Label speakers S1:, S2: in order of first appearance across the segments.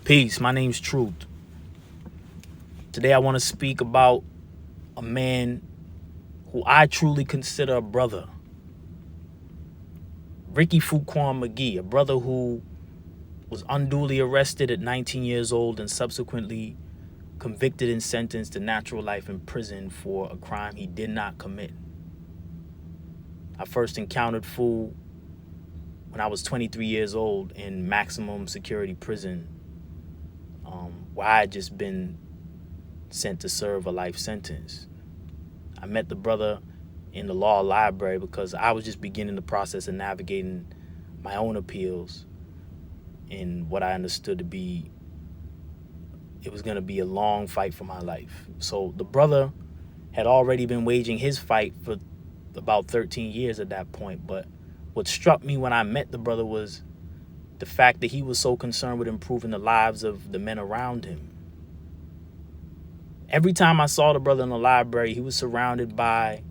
S1: Peace, my name's Truth. Today I want to speak about a man who I truly consider a brother. Rickey Fuquan McGee, a brother who was unduly arrested at 19 years old and subsequently convicted and sentenced to natural life in prison for a crime he did not commit. I first encountered Fu when I was 23 years old in maximum security prison, where I had just been sent to serve a life sentence. I met the brother in the law library because I was just beginning the process of navigating my own appeals in what I understood to be, it was going to be a long fight for my life. So the brother had already been waging his fight for about 13 years at that point. But what struck me when I met the brother was the fact that he was so concerned with improving the lives of the men around him. Every time I saw the brother in the library, he was surrounded by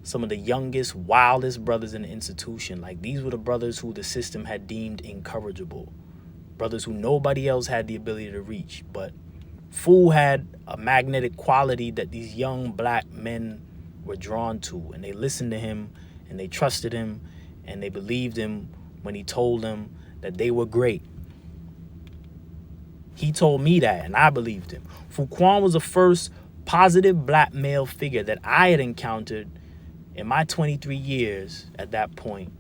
S1: some of the youngest, wildest brothers in the institution. Like, these were the brothers who the system had deemed incorrigible, brothers who nobody else had the ability to reach. But Fu had a magnetic quality that these young black men were drawn to, and they listened to him and they trusted him and they believed him when he told them that they were great. He told me that, and I believed him. Fuquan was the first positive black male figure that I had encountered in my 23 years at that point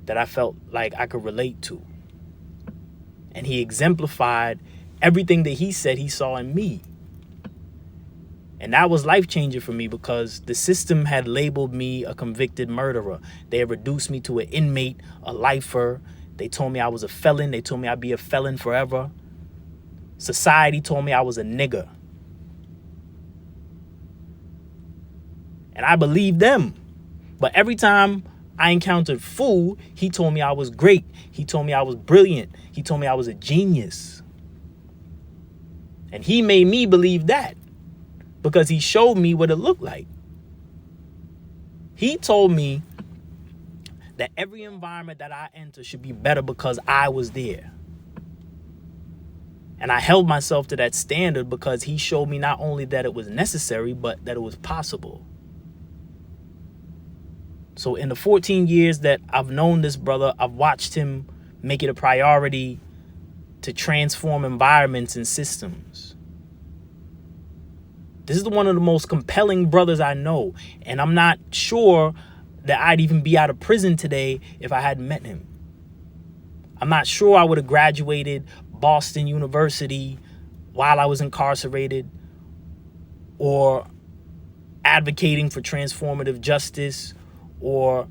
S1: that I felt like I could relate to. And he exemplified everything that he said he saw in me. And that was life-changing for me because the system had labeled me a convicted murderer. They had reduced me to an inmate, a lifer. They told me I was a felon. They told me I'd be a felon forever. Society told me I was a nigger. And I believed them. But every time I encountered Fu, he told me I was great. He told me I was brilliant. He told me I was a genius. And he made me believe that because he showed me what it looked like. He told me that every environment that I enter should be better because I was there. And I held myself to that standard because he showed me not only that it was necessary, but that it was possible. So in the 14 years that I've known this brother, I've watched him make it a priority to transform environments and systems. This is one of the most compelling brothers I know. And I'm not sure that I'd even be out of prison today if I hadn't met him. I'm not sure I would have graduated Boston University while I was incarcerated or advocating for transformative justice, or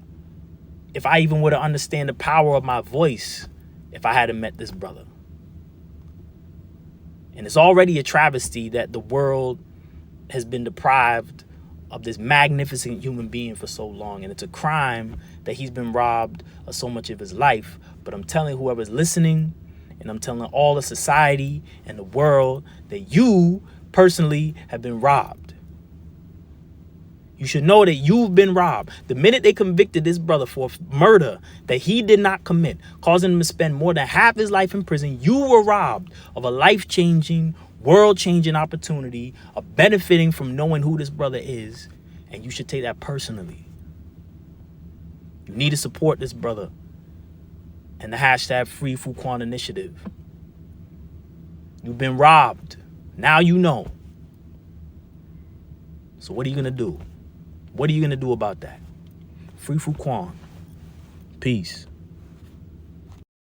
S1: if I even would have understand the power of my voice if I hadn't met this brother. And it's already a travesty that the world has been deprived of this magnificent human being for so long. And it's a crime that he's been robbed of so much of his life. But I'm telling whoever's listening, and I'm telling all the society and the world that you personally have been robbed. You should know that you've been robbed. The minute they convicted this brother for murder that he did not commit, causing him to spend more than half his life in prison, you were robbed of a life-changing, world-changing opportunity of benefiting from knowing who this brother is, and you should take that personally. You need to support this brother and the hashtag Free Fuquan Initiative. You've been robbed. Now you know. So what are you going to do? What are you going to do about that? Free Fuquan. Peace.